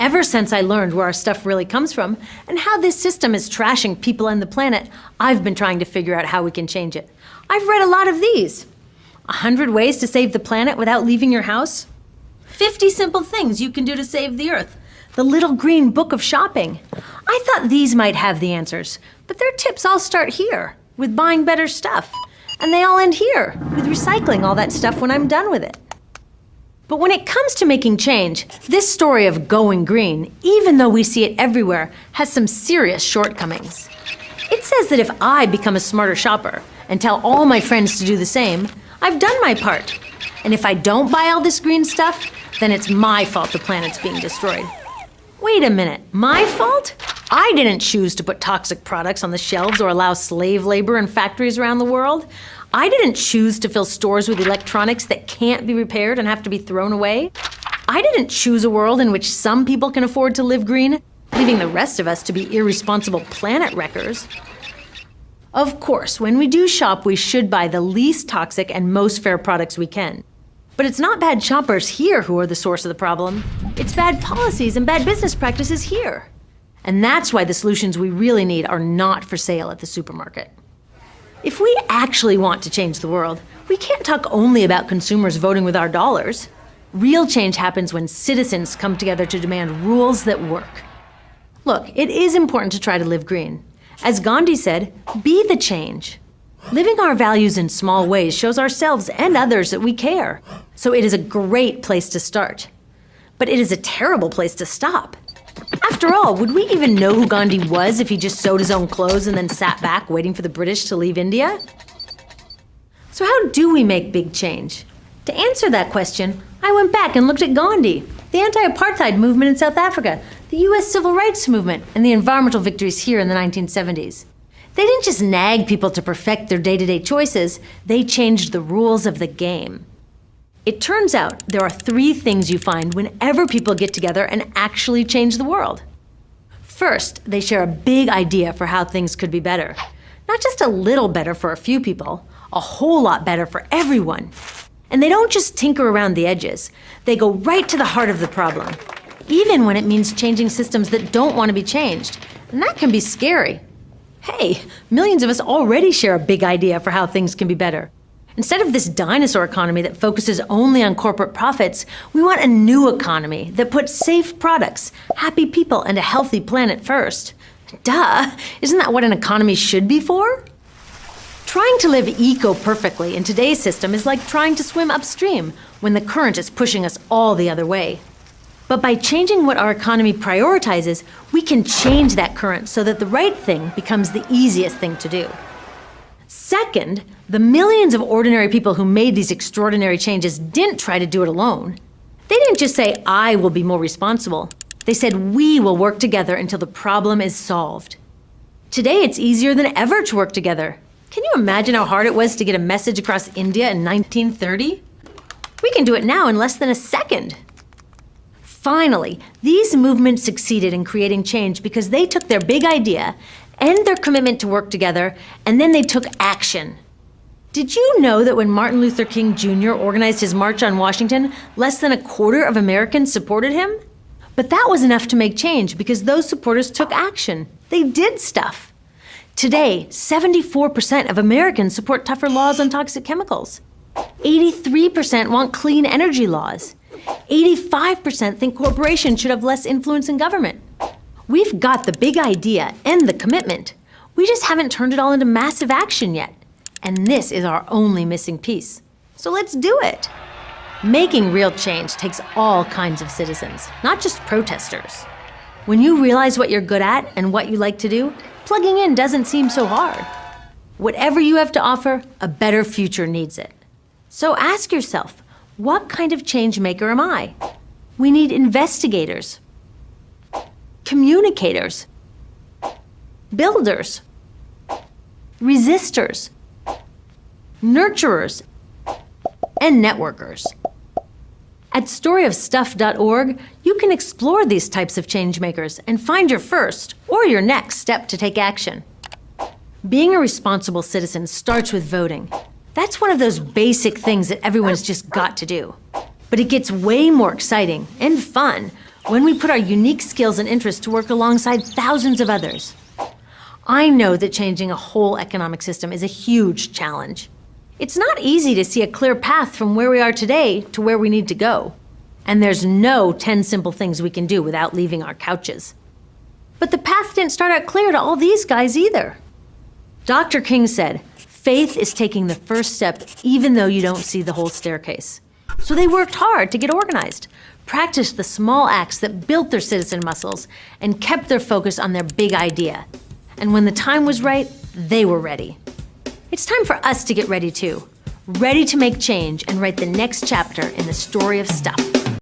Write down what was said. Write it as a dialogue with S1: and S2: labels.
S1: Ever since I learned where our stuff really comes from and how this system is trashing people and the planet, I've been trying to figure out how we can change it. I've read a lot of these. 100 ways to save the planet without leaving your house. 50 simple things you can do to save the Earth. The Little Green Book of Shopping. I thought these might have the answers, but their tips all start here, with buying better stuff. And they all end here, with recycling all that stuff when I'm done with it. But when it comes to making change, this story of going green, even though we see it everywhere, has some serious shortcomings. It says that if I become a smarter shopper and tell all my friends to do the same, I've done my part. And if I don't buy all this green stuff, then it's my fault the planet's being destroyed. Wait a minute, my fault? I didn't choose to put toxic products on the shelves or allow slave labor in factories around the world. I didn't choose to fill stores with electronics that can't be repaired and have to be thrown away. I didn't choose a world in which some people can afford to live green, leaving the rest of us to be irresponsible planet wreckers. Of course, when we do shop, we should buy the least toxic and most fair products we can. But it's not bad shoppers here who are the source of the problem. It's bad policies and bad business practices here. And that's why the solutions we really need are not for sale at the supermarket. If we actually want to change the world, we can't talk only about consumers voting with our dollars. Real change happens when citizens come together to demand rules that work. Look, it is important to try to live green. As Gandhi said, be the change. Living our values in small ways shows ourselves and others that we care. So it is a great place to start. But it is a terrible place to stop. After all, would we even know who Gandhi was if he just sewed his own clothes and then sat back waiting for the British to leave India? So how do we make big change? To answer that question, I went back and looked at Gandhi, the anti-apartheid movement in South Africa, the US civil rights movement, and the environmental victories here in the 1970s. They didn't just nag people to perfect their day-to-day choices, they changed the rules of the game. It turns out there are 3 things you find whenever people get together and actually change the world. First, they share a big idea for how things could be better. Not just a little better for a few people, a whole lot better for everyone. And they don't just tinker around the edges. They go right to the heart of the problem, even when it means changing systems that don't want to be changed. And that can be scary. Hey, millions of us already share a big idea for how things can be better. Instead of this dinosaur economy that focuses only on corporate profits, we want a new economy that puts safe products, happy people, and a healthy planet first. Duh! Isn't that what an economy should be for? Trying to live eco-perfectly in today's system is like trying to swim upstream when the current is pushing us all the other way. But by changing what our economy prioritizes, we can change that current so that the right thing becomes the easiest thing to do. Second, the millions of ordinary people who made these extraordinary changes didn't try to do it alone. They didn't just say, I will be more responsible. They said, we will work together until the problem is solved. Today, it's easier than ever to work together. Can you imagine how hard it was to get a message across India in 1930? We can do it now in less than a second. Finally, these movements succeeded in creating change because they took their big idea and their commitment to work together, and then they took action. Did you know that when Martin Luther King Jr. organized his March on Washington, less than a quarter of Americans supported him? But that was enough to make change because those supporters took action. They did stuff. Today, 74% of Americans support tougher laws on toxic chemicals. 83% want clean energy laws. 85% think corporations should have less influence in government. We've got the big idea and the commitment. We just haven't turned it all into massive action yet. And this is our only missing piece. So let's do it. Making real change takes all kinds of citizens, not just protesters. When you realize what you're good at and what you like to do, plugging in doesn't seem so hard. Whatever you have to offer, a better future needs it. So ask yourself, what kind of change maker am I? We need investigators, communicators, builders, resistors, nurturers, and networkers. At storyofstuff.org, you can explore these types of change makers and find your first or your next step to take action. Being a responsible citizen starts with voting. That's one of those basic things that everyone's just got to do. But it gets way more exciting and fun when we put our unique skills and interests to work alongside thousands of others. I know that changing a whole economic system is a huge challenge. It's not easy to see a clear path from where we are today to where we need to go. And there's no 10 simple things we can do without leaving our couches. But the path didn't start out clear to all these guys either. Dr. King said, faith is taking the first step even though you don't see the whole staircase. So they worked hard to get organized, practiced the small acts that built their citizen muscles, and kept their focus on their big idea. And when the time was right, they were ready. It's time for us to get ready too. Ready to make change and write the next chapter in the story of stuff.